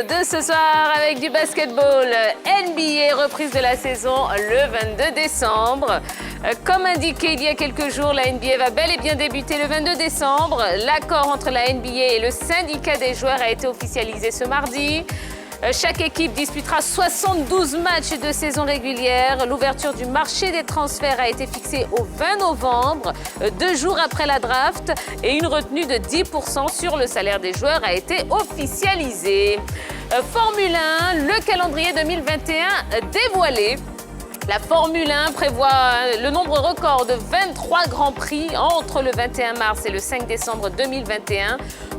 de ce soir avec du basketball NBA, reprise de la saison le 22 décembre. Comme indiqué il y a quelques jours, la NBA va bel et bien débuter le 22 décembre. L'accord entre la NBA et le syndicat des joueurs a été officialisé ce mardi. Chaque équipe disputera 72 matchs de saison régulière. L'ouverture du marché des transferts a été fixée au 20 novembre, 2 jours après la draft, et une retenue de 10% sur le salaire des joueurs a été officialisée. Formule 1, le calendrier 2021 dévoilé. La Formule 1 prévoit le nombre record de 23 grands prix entre le 21 mars et le 5 décembre 2021,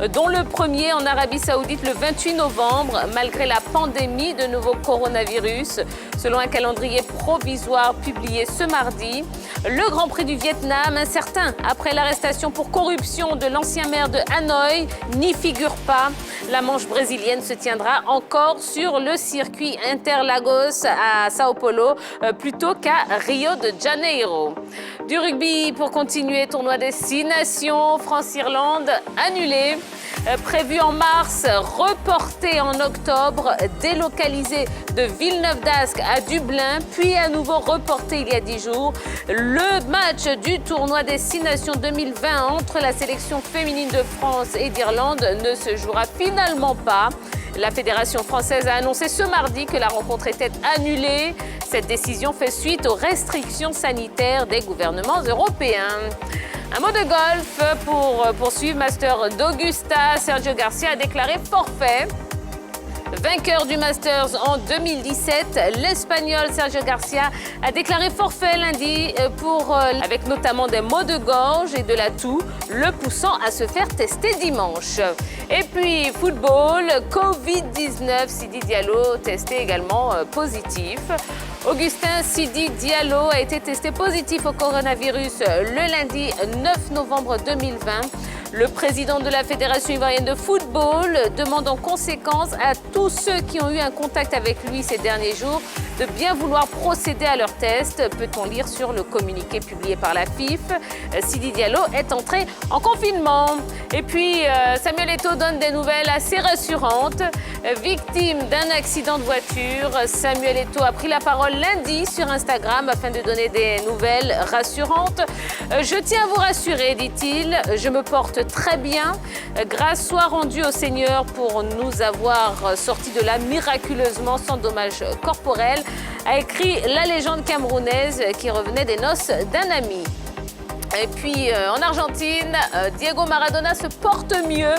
dont le premier en Arabie Saoudite le 28 novembre, malgré la pandémie de nouveau coronavirus. Selon un calendrier provisoire publié ce mardi, le Grand Prix du Vietnam, incertain après l'arrestation pour corruption de l'ancien maire de Hanoï, n'y figure pas. La manche brésilienne se tiendra encore sur le circuit Interlagos à Sao Paulo, plutôt qu'à Rio de Janeiro. Du rugby pour continuer, tournoi des 6 nations, France-Irlande annulé. Prévu en mars, reporté en octobre, délocalisé de Villeneuve-d'Ascq à Dublin, puis à nouveau reporté il y a 10 jours. Le match du tournoi des 6 nations 2020 entre la sélection féminine de France et d'Irlande ne se jouera finalement pas. La Fédération française a annoncé ce mardi que la rencontre était annulée. Cette décision fait suite aux restrictions sanitaires des gouvernements européens. Un mot de golf pour poursuivre Master d'Augusta. Sergio Garcia a déclaré forfait. Vainqueur du Masters en 2017, l'Espagnol Sergio Garcia a déclaré forfait lundi avec notamment des maux de gorge et de la toux, le poussant à se faire tester dimanche. Et puis football, Covid-19, Sidi Diallo testé également positif. Augustin Sidi Diallo a été testé positif au coronavirus le lundi 9 novembre 2020. Le président de la Fédération ivoirienne de football demande en conséquence à tous ceux qui ont eu un contact avec lui ces derniers jours de bien vouloir procéder à leur test, peut-on lire sur le communiqué publié par la FIF. Sidi Diallo est entré en confinement. Et puis Samuel Eto'o donne des nouvelles assez rassurantes. Victime d'un accident de voiture, Samuel Eto'o a pris la parole lundi sur Instagram afin de donner des nouvelles rassurantes. Je tiens à vous rassurer, dit-il, je me porte très bien. Grâce soit rendue au Seigneur pour nous avoir sortis de là miraculeusement sans dommage corporel, a écrit la légende camerounaise qui revenait des noces d'un ami. Et puis en Argentine, Diego Maradona se porte mieux.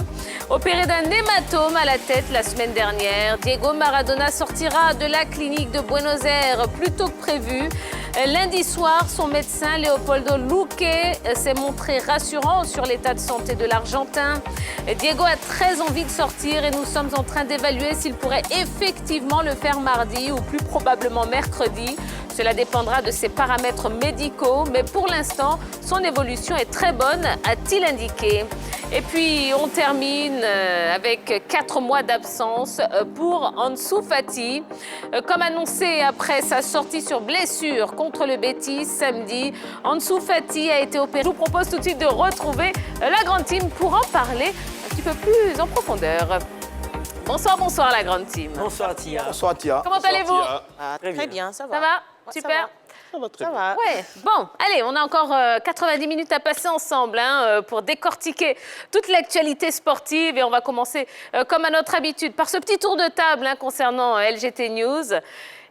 Opéré d'un hématome à la tête la semaine dernière, Diego Maradona sortira de la clinique de Buenos Aires plus tôt que prévu. Lundi soir, son médecin Leopoldo Luque s'est montré rassurant sur l'état de santé de l'Argentin. Diego a très envie de sortir et nous sommes en train d'évaluer s'il pourrait effectivement le faire mardi ou plus probablement mercredi. Cela dépendra de ses paramètres médicaux, mais pour l'instant, son évolution est très bonne, a-t-il indiqué. Et puis, on termine avec 4 mois d'absence pour Ansu Fati. Comme annoncé après sa sortie sur blessure contre le Betis samedi, Ansu Fati a été opéré. Je vous propose tout de suite de retrouver la grande team pour en parler un petit peu plus en profondeur. Bonsoir, bonsoir la grande team. Bonsoir Tia. Bonsoir Tia. Comment allez-vous? Très bien, ça va. Ça va? Super. Ça va très Ça bien. va. Ouais, bon, allez, on a encore 90 minutes à passer ensemble pour décortiquer toute l'actualité sportive. Et on va commencer, comme à notre habitude, par ce petit tour de table concernant LGT News.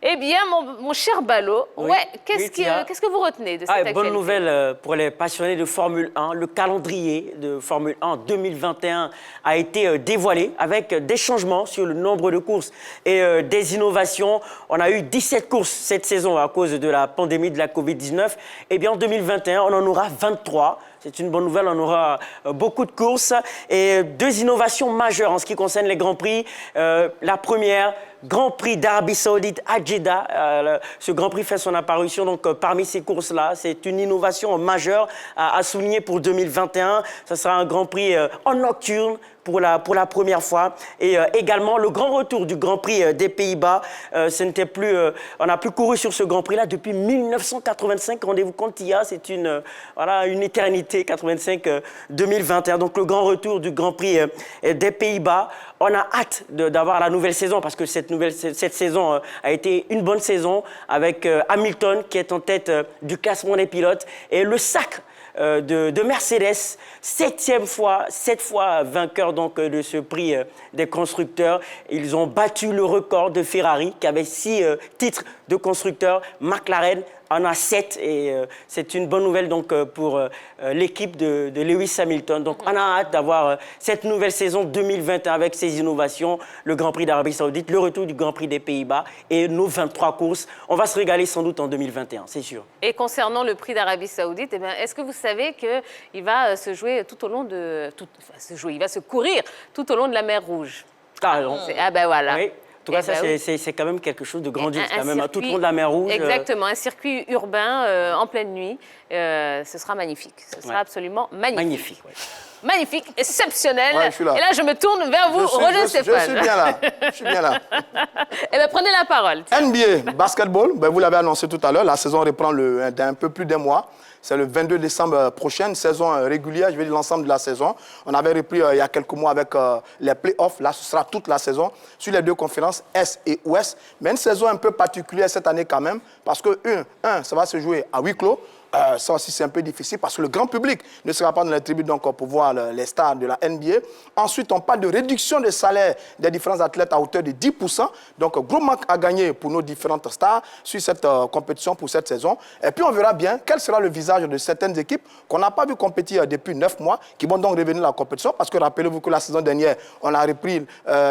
Eh bien, mon cher Ballot, Oui. ouais, Oui, Tia. qu'est-ce que vous retenez de cette actualité? Bonne nouvelle pour les passionnés de Formule 1. Le calendrier de Formule 1 2021 a été dévoilé avec des changements sur le nombre de courses et des innovations. On a eu 17 courses cette saison à cause de la pandémie de la Covid-19. Eh bien, en 2021, on en aura 23. C'est une bonne nouvelle, on aura beaucoup de courses et 2 innovations majeures en ce qui concerne les Grands Prix. La première, Grand Prix d'Arabie Saoudite à Jeddah. Ce Grand Prix fait son apparition donc, parmi ces courses-là. C'est une innovation majeure à souligner pour 2021. Ce sera un Grand Prix en nocturne, pour la première fois. Et également le grand retour du Grand Prix des Pays-Bas. On n'a plus couru sur ce Grand Prix-là depuis 1985. Rendez-vous compte, c'est une éternité, 85-2021. Donc le grand retour du Grand Prix des Pays-Bas. On a hâte d'avoir la nouvelle saison parce que cette saison a été une bonne saison avec Hamilton qui est en tête du classement des pilotes et le sacre de Mercedes, sept fois vainqueur donc de ce prix des constructeurs. Ils ont battu le record de Ferrari qui avait 6 titres de constructeurs. McLaren en a 7 et c'est une bonne nouvelle donc pour l'équipe de Lewis Hamilton. Donc on a hâte d'avoir cette nouvelle saison 2021 avec ses innovations, le Grand Prix d'Arabie Saoudite, le retour du Grand Prix des Pays-Bas et nos 23 courses. On va se régaler sans doute en 2021, c'est sûr. Et concernant le prix d'Arabie Saoudite, est-ce que vous savez qu'il va se jouer tout au long de... il va se courir tout au long de la mer Rouge? Ah non. Ah ben voilà. Oui. En tout cas, c'est quand même quelque chose de grandiose, quand même, tout le long de la mer Rouge. Exactement, un circuit urbain en pleine nuit. Ce sera magnifique. Ce sera absolument magnifique. Magnifique, oui. Magnifique, exceptionnel. Ouais, je suis là. Et là, je me tourne vers vous, Roger Stéphane. Je suis bien là. Je suis bien là. Eh bien, prenez la parole. NBA, basketball, vous l'avez annoncé tout à l'heure, la saison reprend d'un peu plus d'un mois. C'est le 22 décembre prochain, saison régulière, je vais dire l'ensemble de la saison. On avait repris il y a quelques mois avec les playoffs. Là, ce sera toute la saison sur les deux conférences, Est et Ouest. Mais une saison un peu particulière cette année quand même, parce que, ça va se jouer à huis clos. Ça aussi, c'est un peu difficile parce que le grand public ne sera pas dans les tribunes donc, pour voir les stars de la NBA. Ensuite, on parle de réduction des salaires des différents athlètes à hauteur de 10%. Donc, gros manque à gagner pour nos différentes stars sur cette compétition pour cette saison. Et puis, on verra bien quel sera le visage de certaines équipes qu'on n'a pas vu compétir depuis 9 mois, qui vont donc revenir à la compétition. Parce que rappelez-vous que la saison dernière, on a repris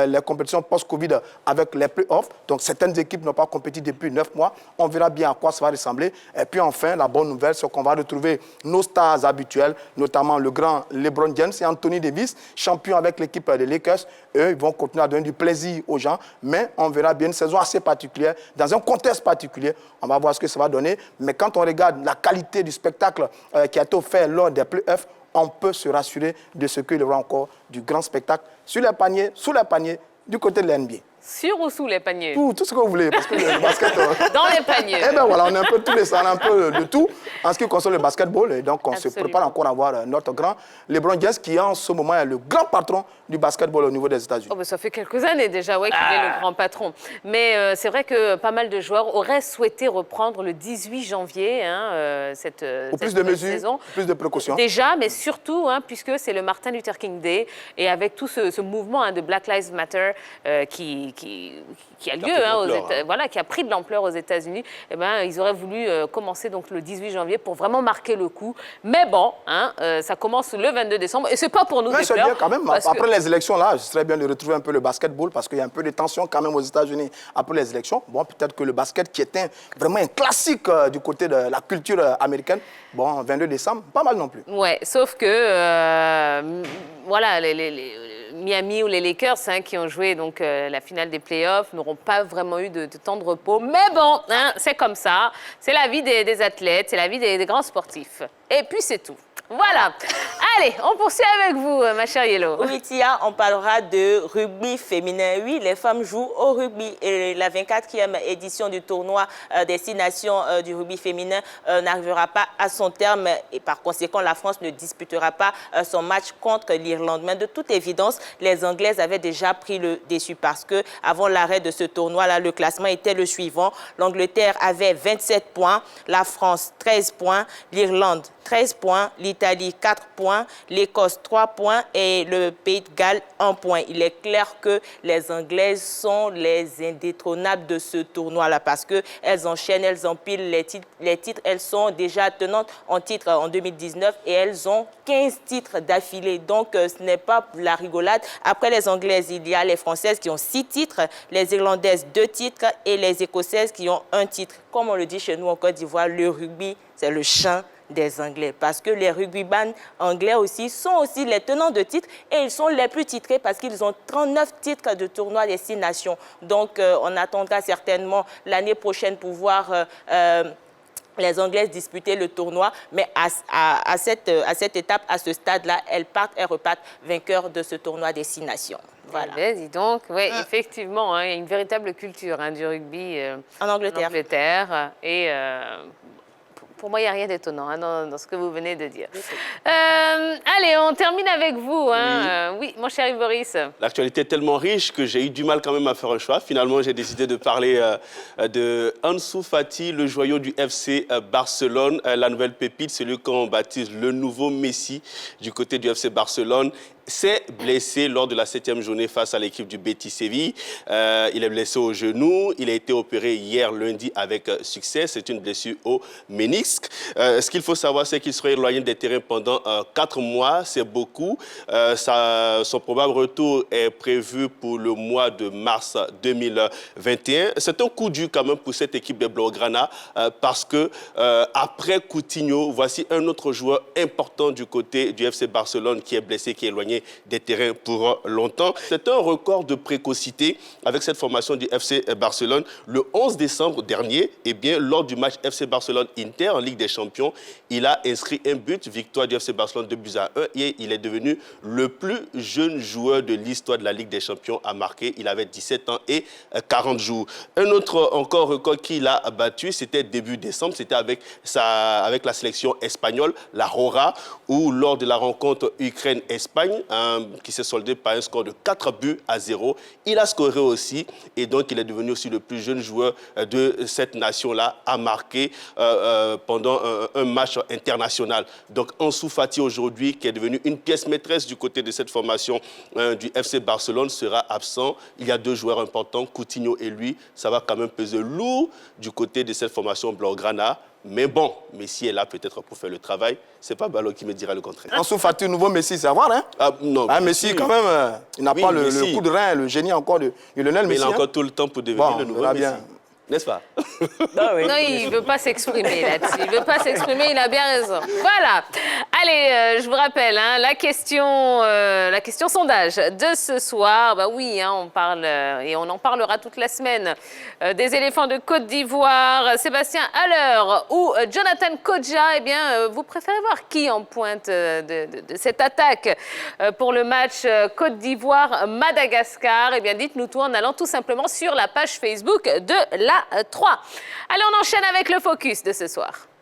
les compétitions post-Covid avec les playoffs. Donc, certaines équipes n'ont pas compéti depuis 9 mois. On verra bien à quoi ça va ressembler. Et puis, enfin, la bonne nouvelle, c'est qu'on va retrouver nos stars habituels, notamment le grand LeBron James et Anthony Davis, champions avec l'équipe des Lakers. Eux, ils vont continuer à donner du plaisir aux gens, mais on verra bien une saison assez particulière, dans un contexte particulier. On va voir ce que ça va donner. Mais quand on regarde la qualité du spectacle qui a été offert lors des playoffs, on peut se rassurer de ce qu'il y aura encore du grand spectacle sur les paniers, sous les paniers, du côté de la NBA. Sur ou sous les paniers? Tout ce que vous voulez, parce que le basket... Dans les paniers. Eh bien voilà, on a un peu tous les salles, un peu de tout en ce qui concerne le basketball. Et donc, on se prépare encore à voir notre grand LeBron James, qui en ce moment est le grand patron du basketball au niveau des États-Unis. Oh ben ça fait quelques années déjà qu'il est le grand patron. Mais c'est vrai que pas mal de joueurs auraient souhaité reprendre le 18 janvier cette plus de mesures, saison. Plus de précautions. Déjà, mais surtout, puisque c'est le Martin Luther King Day, et avec tout ce mouvement de Black Lives Matter qui a lieu, qui a pris de l'ampleur aux États-Unis, eh ben, ils auraient voulu commencer donc le 18 janvier pour vraiment marquer le coup. Mais bon, ça commence le 22 décembre et c'est pas pour nous. Mais c'est bien quand même. Après les élections, là, ce serait bien de retrouver un peu le basketball parce qu'il y a un peu de tension quand même aux États-Unis après les élections. Bon, peut-être que le basket qui était vraiment un classique du côté de la culture américaine, bon, 22 décembre, pas mal non plus. Ouais, sauf que voilà, les Miami ou les Lakers qui ont joué donc la finale des playoffs n'auront pas vraiment eu de temps de repos. Mais bon, c'est comme ça. C'est la vie des athlètes, c'est la vie des grands sportifs. Et puis c'est tout. Voilà. Allez, on poursuit avec vous, ma chère Yellow. Oui, Tia, on parlera de rugby féminin. Oui, les femmes jouent au rugby. Et la 24e édition du tournoi des 6 nations du rugby féminin n'arrivera pas à son terme. Et par conséquent, la France ne disputera pas son match contre l'Irlande. Mais de toute évidence, les Anglaises avaient déjà pris le dessus parce que avant l'arrêt de ce tournoi-là, le classement était le suivant. L'Angleterre avait 27 points, la France 13 points, l'Irlande 13 points, l'Italie 4 points, l'Écosse 3 points et le Pays de Galles 1 point. Il est clair que les Anglaises sont les indétrônables de ce tournoi-là parce qu'elles enchaînent, elles empilent les titres. Elles sont déjà tenantes en titre en 2019 et elles ont 15 titres d'affilée. Donc, ce n'est pas la rigolade. Après les Anglaises, il y a les Françaises qui ont 6 titres, les Irlandaises 2 titres et les Écossaises qui ont 1 titre. Comme on le dit chez nous en Côte d'Ivoire, le rugby, c'est le chant des Anglais. Parce que les rugbyman anglais aussi sont aussi les tenants de titres et ils sont les plus titrés parce qu'ils ont 39 titres de tournoi des 6 nations. Donc, on attendra certainement l'année prochaine pour voir les Anglaises disputaient le tournoi, mais à cette étape, à ce stade-là, elles repartent vainqueurs de ce tournoi Destination. Voilà. Eh bien, dis donc, oui, effectivement, hein, il y a une véritable culture hein, du rugby en Angleterre. Et pour moi, il n'y a rien d'étonnant hein, dans ce que vous venez de dire. Allez, on termine avec vous. Hein. Oui, mon cher Boris. L'actualité est tellement riche que j'ai eu du mal quand même à faire un choix. Finalement, j'ai décidé de parler de Ansu Fati, le joyau du FC Barcelone, la nouvelle pépite, celui qu'on baptise le nouveau Messi du côté du FC Barcelone. S'est blessé lors de la 7e journée face à l'équipe du Betis Séville. Il est blessé au genou. Il a été opéré hier lundi avec succès. C'est une blessure au ménisque. Ce qu'il faut savoir, c'est qu'il sera éloigné des terrains pendant 4 mois. C'est beaucoup. Son probable retour est prévu pour le mois de mars 2021. C'est un coup dur quand même pour cette équipe des Blaugrana parce que après Coutinho, voici un autre joueur important du côté du FC Barcelone qui est blessé, qui est éloigné des terrains pour longtemps. C'est un record de précocité avec cette formation du FC Barcelone. Le 11 décembre dernier, eh bien, lors du match FC Barcelone-Inter en Ligue des Champions, il a inscrit un but, victoire du FC Barcelone 2-1 et il est devenu le plus jeune joueur de l'histoire de la Ligue des Champions à marquer. Il avait 17 ans et 40 jours. Un autre encore record qu'il a battu, c'était début décembre, c'était avec la sélection espagnole, la Rora, où lors de la rencontre Ukraine-Espagne, qui s'est soldé par un score de 4-0. Il a scoré aussi et donc il est devenu aussi le plus jeune joueur de cette nation-là à marquer pendant un match international. Donc Ansu Fati aujourd'hui, qui est devenu une pièce maîtresse du côté de cette formation du FC Barcelone, sera absent. Il y a 2 joueurs importants, Coutinho et lui. Ça va quand même peser lourd du côté de cette formation Blaugrana. Mais bon, Messi est là peut-être pour faire le travail. C'est pas Ballot qui me dira le contraire. Ansu Fati, nouveau Messi, c'est à voir, hein? Non. Messi, quand même, il n'a pas le coup de rein, le génie encore de Lionel Messi. Mais il a encore tout le temps pour devenir le nouveau Messi. Bien. N'est-ce pas? Non, il ne veut pas s'exprimer là-dessus. Il ne veut pas s'exprimer, il a bien raison. Voilà. Allez, je vous rappelle, hein, la question sondage de ce soir. Bah oui, hein, on parle, et on en parlera toute la semaine, des éléphants de Côte d'Ivoire, Sébastien Haller ou Jonathan Kodja. Eh bien, vous préférez voir qui en pointe de cette attaque pour le match Côte d'Ivoire-Madagascar? Eh bien, dites-nous tout en allant tout simplement sur la page Facebook de la 3. Allez, on enchaîne avec le focus de ce soir.